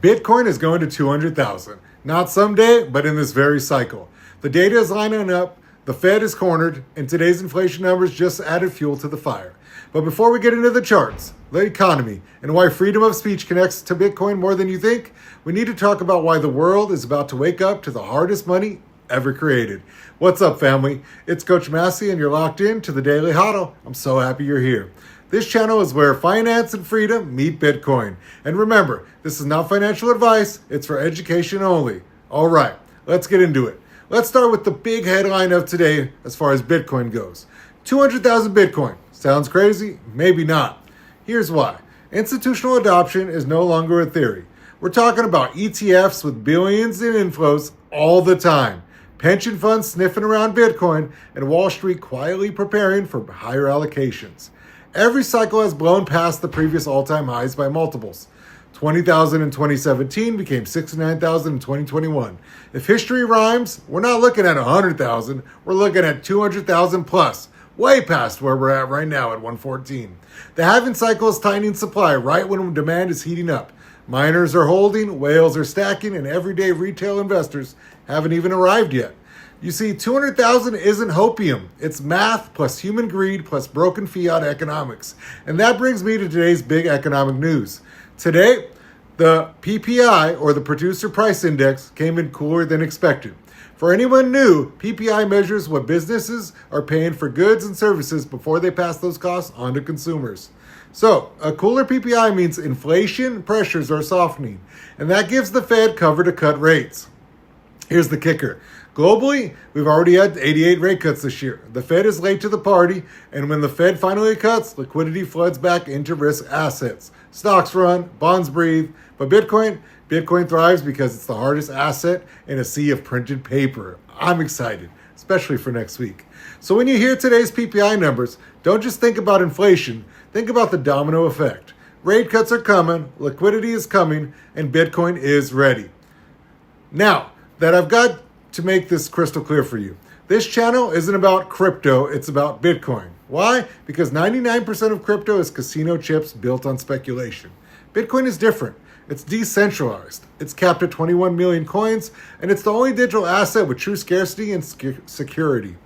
Bitcoin is going to 200,000. Not someday, but in this very cycle. The data is lining up, the Fed is cornered, and today's inflation numbers just added fuel to the fire. But before we get into the charts, the economy, and why freedom of speech connects to Bitcoin more than you think, we need to talk about why the world is about to wake up to the hardest money ever created. What's up, family? It's Coach Masi, and you're locked in to the Daily Hodl. I'm so happy you're here. This channel is where finance and freedom meet Bitcoin. And remember, this is not financial advice, it's for education only. All right, let's get into it. Let's start with the big headline of today as far as Bitcoin goes. 200,000 Bitcoin. Sounds crazy? Maybe not. Here's why. Institutional adoption is no longer a theory. We're talking about ETFs with billions in inflows all the time. Pension funds sniffing around Bitcoin, and Wall Street quietly preparing for higher allocations. Every cycle has blown past the previous all-time highs by multiples. 20,000 in 2017 became 69,000 in 2021. If history rhymes, we're not looking at 100,000, we're looking at 200,000 plus, way past where we're at right now at 114. The halving cycle is tightening supply right when demand is heating up. Miners are holding, whales are stacking, and everyday retail investors haven't even arrived yet. You see, 200,000 isn't hopium. It's math plus human greed plus broken fiat economics. And that brings me to today's big economic news. Today, the PPI, or the Producer Price Index, came in cooler than expected. For anyone new, PPI measures what businesses are paying for goods and services before they pass those costs on to consumers. So, a cooler PPI means inflation pressures are softening, and that gives the Fed cover to cut rates. Here's the kicker. Globally, we've already had 88 rate cuts this year. The Fed is late to the party, and when the Fed finally cuts, liquidity floods back into risk assets. Stocks run, bonds breathe, but Bitcoin thrives because it's the hardest asset in a sea of printed paper. I'm excited, especially for next week. So when you hear today's PPI numbers, don't just think about inflation, think about the domino effect. Rate cuts are coming, liquidity is coming, and Bitcoin is ready. Now that I've got to make this crystal clear for you, this channel isn't about crypto, it's about Bitcoin. Why? Because 99% of crypto is casino chips built on speculation. Bitcoin is different. It's decentralized. It's capped at 21 million coins, and it's the only digital asset with true scarcity and security.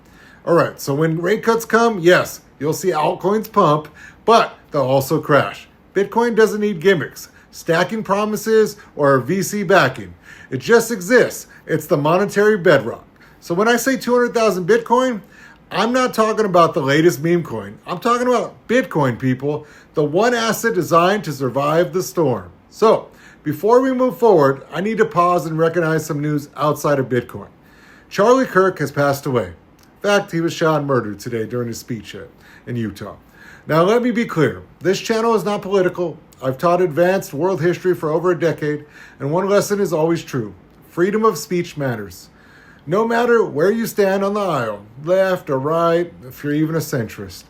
All right, so when rate cuts come, yes, you'll see altcoins pump, but they'll also crash. Bitcoin doesn't need gimmicks, stacking promises, or VC backing. It just exists. It's the monetary bedrock. So when I say 200,000 Bitcoin, I'm not talking about the latest meme coin. I'm talking about Bitcoin, people, the one asset designed to survive the storm. So before we move forward, I need to pause and recognize some news outside of Bitcoin. Charlie Kirk has passed away. In fact, he was shot and murdered today during his speech in Utah. Now, let me be clear. This channel is not political. I've taught advanced world history for over a decade, and one lesson is always true. Freedom of speech matters. No matter where you stand on the aisle, left or right, if you're even a centrist.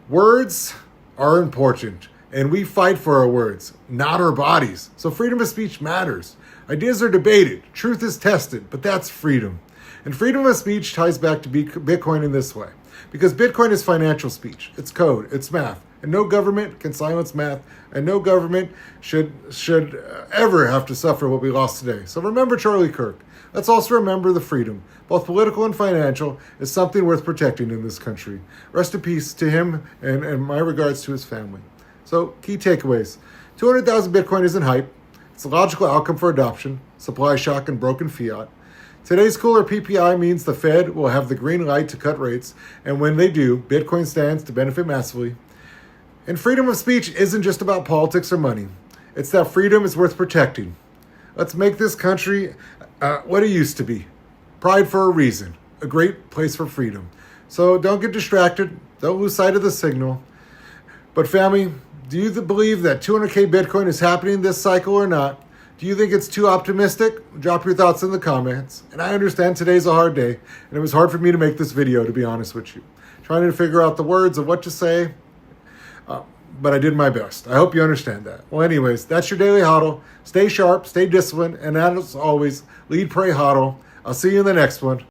Words are important, and we fight for our words, not our bodies. So freedom of speech matters. Ideas are debated, truth is tested, but that's freedom. And freedom of speech ties back to Bitcoin in this way. Because Bitcoin is financial speech. It's code. It's math. And no government can silence math. And no government should ever have to suffer what we lost today. So remember Charlie Kirk. Let's also remember the freedom, both political and financial, is something worth protecting in this country. Rest in peace to him, and my regards to his family. So key takeaways. 200,000 Bitcoin isn't hype. It's a logical outcome for adoption, supply shock, and broken fiat. Today's cooler PPI means the Fed will have the green light to cut rates, and when they do, Bitcoin stands to benefit massively. And freedom of speech isn't just about politics or money. It's that freedom is worth protecting. Let's make this country what it used to be. Pride for a reason. A great place for freedom. So don't get distracted. Don't lose sight of the signal. But family, do you believe that 200K Bitcoin is happening this cycle or not? Do you think it's too optimistic? Drop your thoughts in the comments. And I understand today's a hard day, and it was hard for me to make this video, to be honest with you. Trying to figure out the words of what to say, but I did my best. I hope you understand that. Well, anyways, that's your Daily Hodl. Stay sharp, stay disciplined, and as always, Lead.Pray.Hodl. I'll see you in the next one.